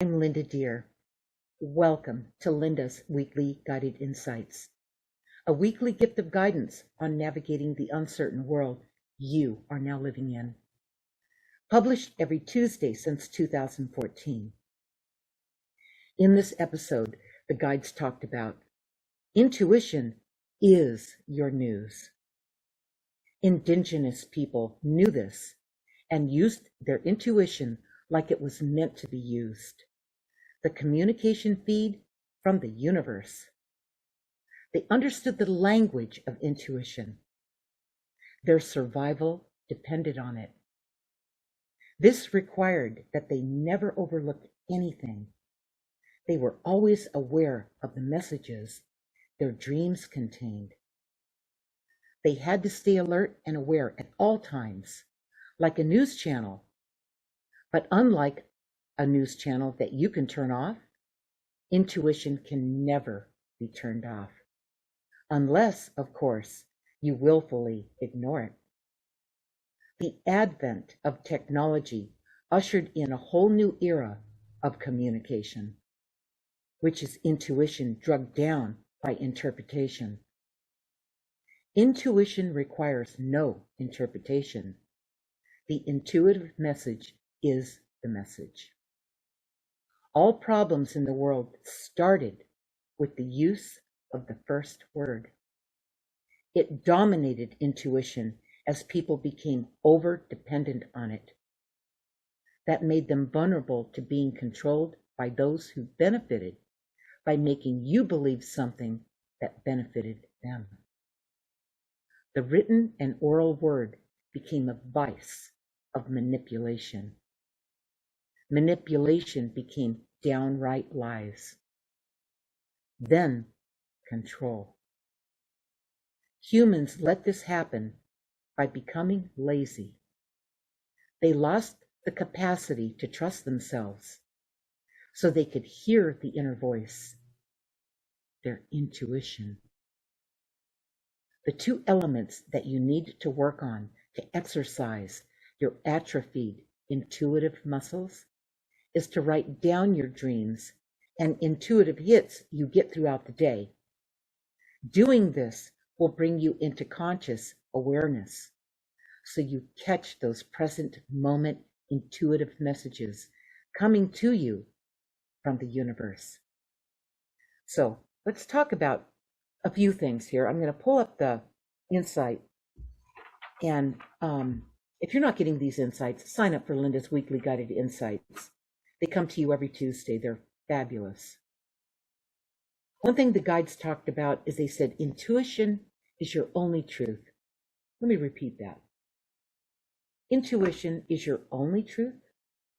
I'm Linda Deer. Welcome to Linda's Weekly Guided Insights, a weekly gift of guidance on navigating the uncertain world you are now living in. Published every Tuesday since 2014. In this episode, the guides talked about intuition is your news. Indigenous people knew this and used their intuition like it was meant to be used. The communication feed from the universe. They understood the language of intuition. Their survival depended on it. This required that they never overlooked anything. They were always aware of the messages their dreams contained. They had to stay alert and aware at all times, like a news channel. But unlike a news channel that you can turn off, intuition can never be turned off. Unless, of course, you willfully ignore it. The advent of technology ushered in a whole new era of communication, which is intuition drugged down by interpretation. Intuition requires no interpretation. The intuitive message is the message. All problems in the world started with the use of the first word. It dominated intuition as people became over-dependent on it. That made them vulnerable to being controlled by those who benefited by making you believe something that benefited them. The written and oral word became a vice of manipulation. Manipulation became downright lies. Then control. Humans let this happen by becoming lazy. They lost the capacity to trust themselves so they could hear the inner voice, their intuition. The two elements that you need to work on to exercise your atrophied intuitive muscles is to write down your dreams and intuitive hits you get throughout the day. Doing this will bring you into conscious awareness so you catch those present moment intuitive messages coming to you from the universe. So let's talk about a few things here. I'm going to pull up the insight, and if you're not getting these insights, sign up for Linda's Weekly Guided Insights. They come to you every Tuesday. They're fabulous. One thing the guides talked about is they said intuition is your only truth. Let me repeat that. Intuition is your only truth.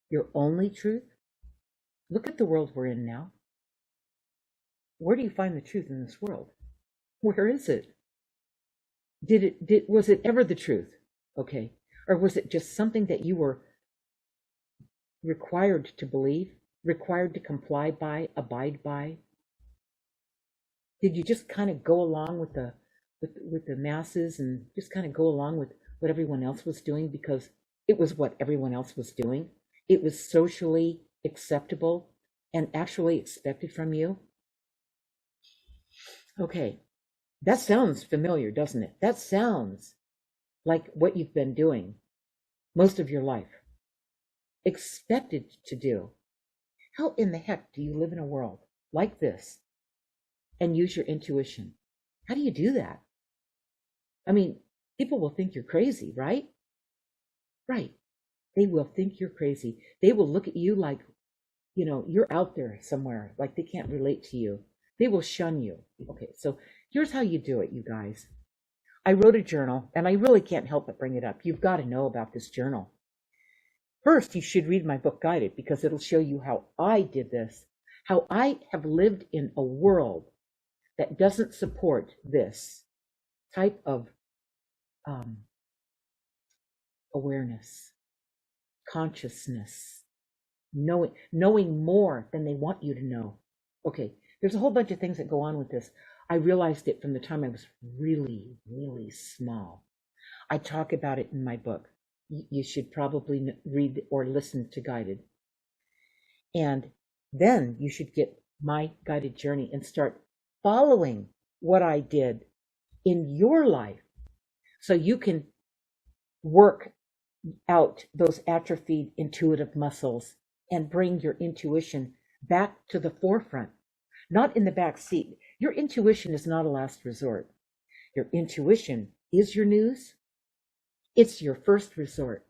Your only truth. Look at the world we're in now. Where do you find the truth in this world? Where is it? Was it ever the truth? Okay. Or was it just something that you were required to believe, required to comply by, abide by? Did you just kind of go along with the masses and just kind of go along with what everyone else was doing because it was what everyone else was doing? It was socially acceptable and actually expected from you? Okay, that sounds familiar, doesn't it? That sounds like what you've been doing most of your life, expected to do. How in the heck do you live in a world like this and use your intuition? How do you do that? I mean, people will think you're crazy, right? Right. They will think you're crazy. They will look at you like, you're out there somewhere, like they can't relate to you. They will shun you. Okay, so here's how you do it, you guys. I wrote a journal, and I really can't help but bring it up. You've got to know about this journal. First, you should read my book, Guided, because it'll show you how I did this, how I have lived in a world that doesn't support this type of awareness, consciousness, knowing more than they want you to know. Okay, there's a whole bunch of things that go on with this. I realized it from the time I was really, really small. I talk about it in my book. You should probably read or listen to Guided. And then you should get my guided journey and start following what I did in your life so you can work out those atrophied intuitive muscles and bring your intuition back to the forefront, not in the back seat. Your intuition is not a last resort. Your intuition is your news. It's your first resort.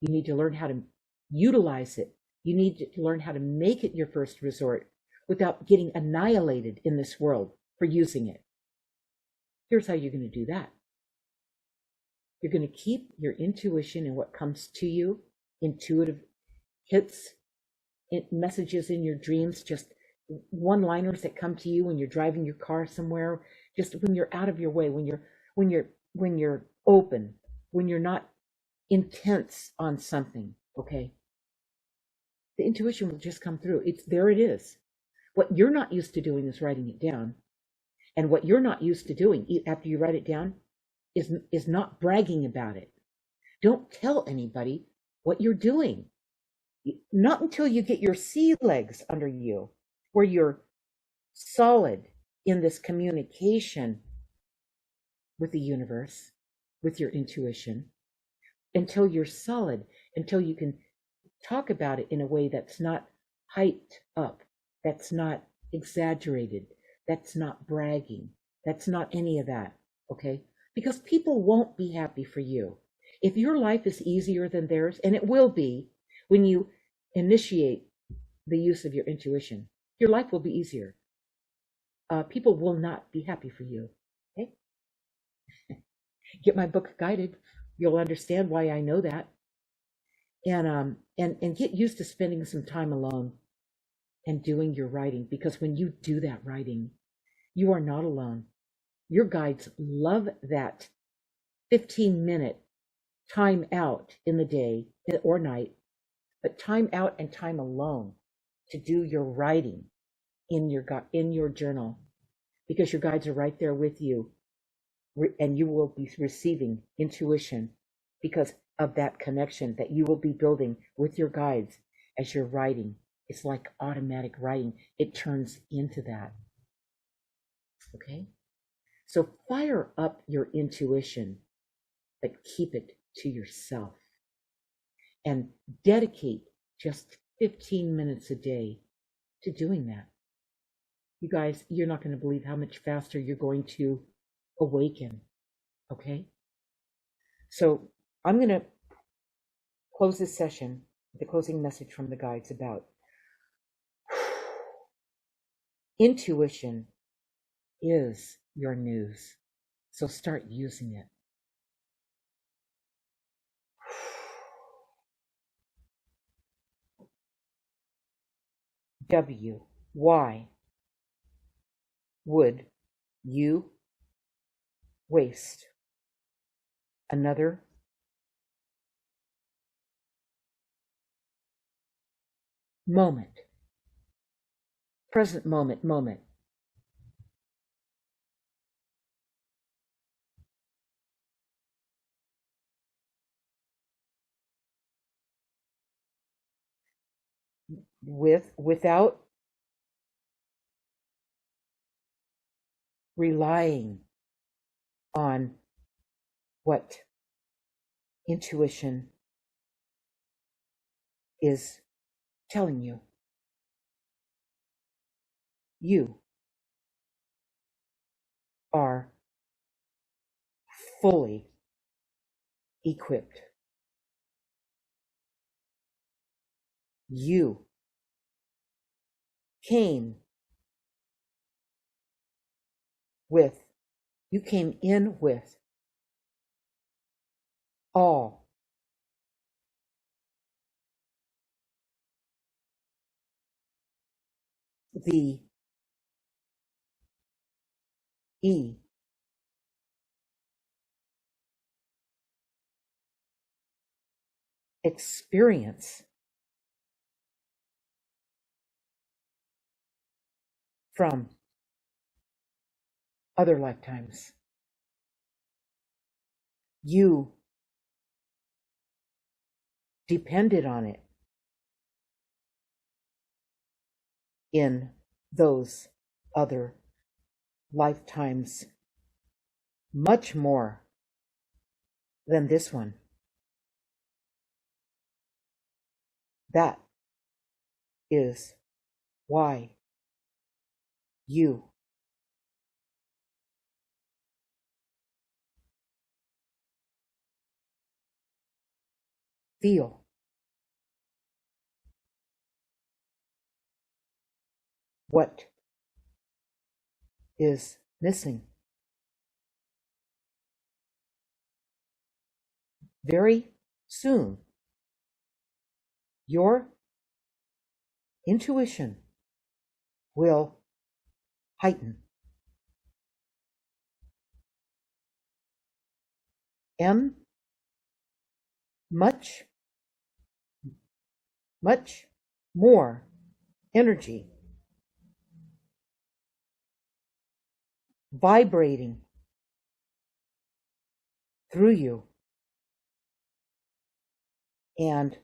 You need to learn how to utilize it. You need to learn how to make it your first resort without getting annihilated in this world for using it. Here's how you're going to do that. You're going to keep your intuition and what comes to you, intuitive hits, messages in your dreams, just one-liners that come to you when you're driving your car somewhere, just when you're out of your way, when you're open, when you're not intense on something, okay? The intuition will just come through. There it is. What you're not used to doing is writing it down. And what you're not used to doing after you write it down is not bragging about it. Don't tell anybody what you're doing. Not until you get your sea legs under you, where you're solid in this communication with the universe, with your intuition, until you're solid, until you can talk about it in a way that's not hyped up, that's not exaggerated, that's not bragging, that's not any of that, okay? Because people won't be happy for you. If your life is easier than theirs, and it will be when you initiate the use of your intuition, your life will be easier. People will not be happy for you, okay? Get my book Guided. You'll understand why I know that. And get used to spending some time alone and doing your writing, because when you do that writing, you are not alone. Your guides love that 15-minute time out in the day or night, but time out and time alone to do your writing in your journal, because your guides are right there with you, and you will be receiving intuition because of that connection that you will be building with your guides as you're writing. It's like automatic writing. It turns into that. Okay? So fire up your intuition, but keep it to yourself. And dedicate just 15 minutes a day to doing that. You guys, you're not going to believe how much faster you're going to awaken. Okay? So I'm going to close this session with a closing message from the guides about intuition is your news. So start using it. Why would you waste another moment, present moment, without relying on what intuition is telling you? You are fully equipped. You came in with all the experience from other lifetimes. You depended on it in those other lifetimes, much more than this one. That is why you feel what is missing. Very soon, your intuition will heighten. And much, much more energy vibrating through you, and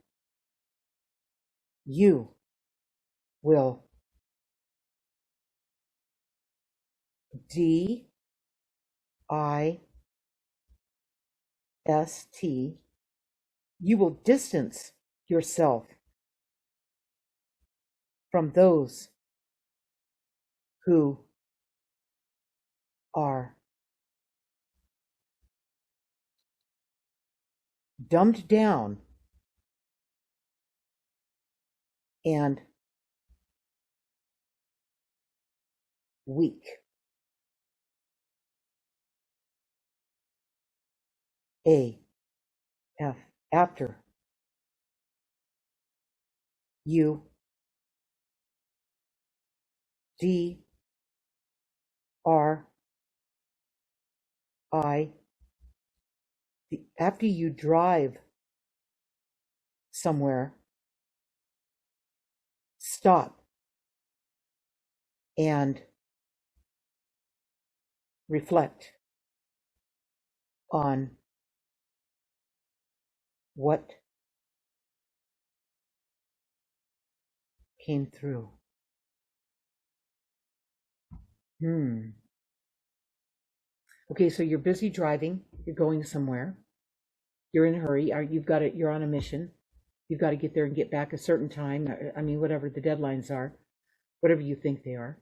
you will DIST, you will distance yourself from those who are dumbed down and weak. After you after you drive somewhere, stop and reflect on what came through. Okay, so you're busy driving, you're going somewhere, you're in a hurry, you're on a mission, you've got to get there and get back a certain time. I mean, whatever the deadlines are, whatever you think they are.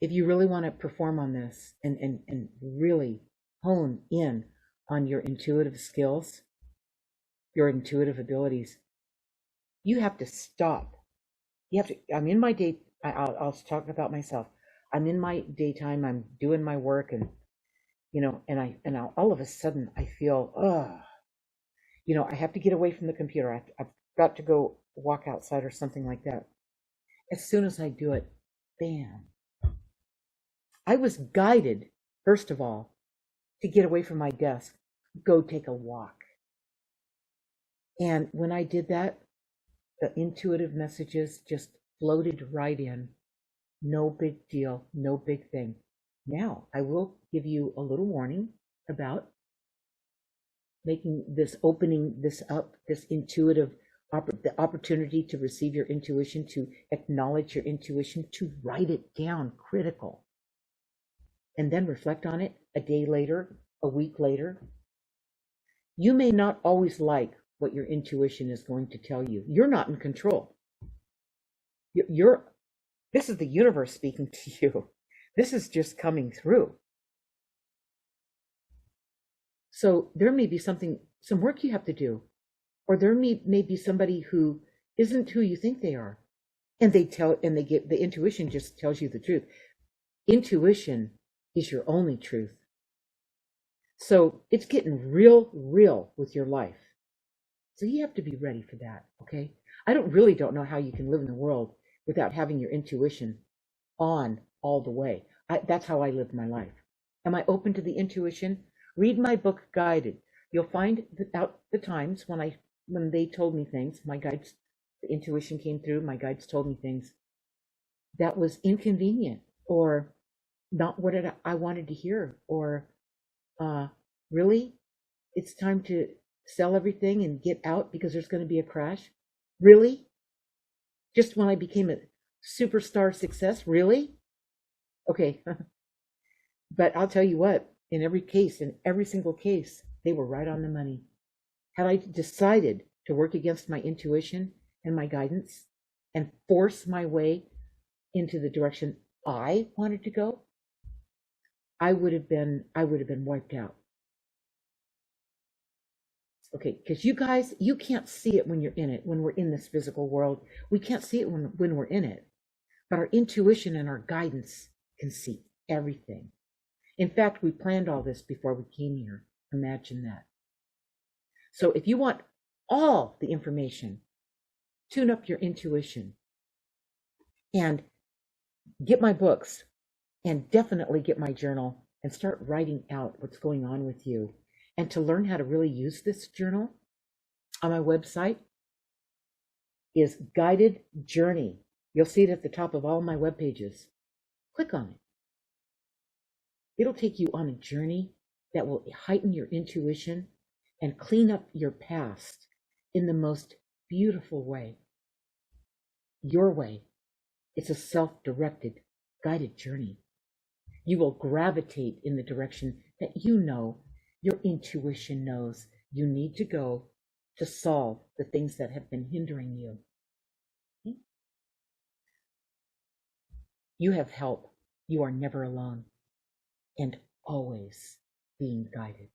If you really want to perform on this and really hone in on your intuitive skills, your intuitive abilities, you have to stop. You have to, I'm in my day, I'll talk about myself. I'm in my daytime, I'm doing my work, and and all of a sudden I feel, I have to get away from the computer. I've got to go walk outside or something like that. As soon as I do it, bam. I was guided, first of all, to get away from my desk, go take a walk. And when I did that, the intuitive messages just floated right in. No big deal, no big thing. Now, I will give you a little warning about opening this up, this intuitive, the opportunity to receive your intuition, to acknowledge your intuition, to write it down, critical. And then reflect on it a day later, a week later. You may not always like what your intuition is going to tell you. You're not in control. This is the universe speaking to you. This is just coming through. So there may be some work you have to do, or there may be somebody who isn't who you think they are, and the intuition just tells you the truth. Intuition is your only truth. So it's getting real with your life. So you have to be ready for that, okay? I don't know how you can live in the world without having your intuition on all the way. That's how I live my life. Am I open to the intuition? Read my book, Guided. You'll find out the times when they told me things, my guides, the intuition came through, my guides told me things that was inconvenient or not what I wanted to hear, or really, it's time to sell everything and get out because there's going to be a crash. Really? Just when I became a superstar success, really? Okay. But I'll tell you what, in every case, in every single case, they were right on the money. Had I decided to work against my intuition and my guidance and force my way into the direction I wanted to go, I would have been wiped out. Okay, because you guys, you can't see it when you're in it, when we're in this physical world. We can't see it when we're in it. But our intuition and our guidance can see everything. In fact, we planned all this before we came here. Imagine that. So if you want all the information, tune up your intuition and get my books and definitely get my journal and start writing out what's going on with you. And to learn how to really use this journal, on my website is Guided Journey. You'll see it at the top of all my web pages. Click on it. It'll take you on a journey that will heighten your intuition and clean up your past in the most beautiful way. Your way. It's a self-directed, guided journey. You will gravitate in the direction that you know, your intuition knows you need to go to solve the things that have been hindering you. Okay? You have help. You are never alone and always being guided.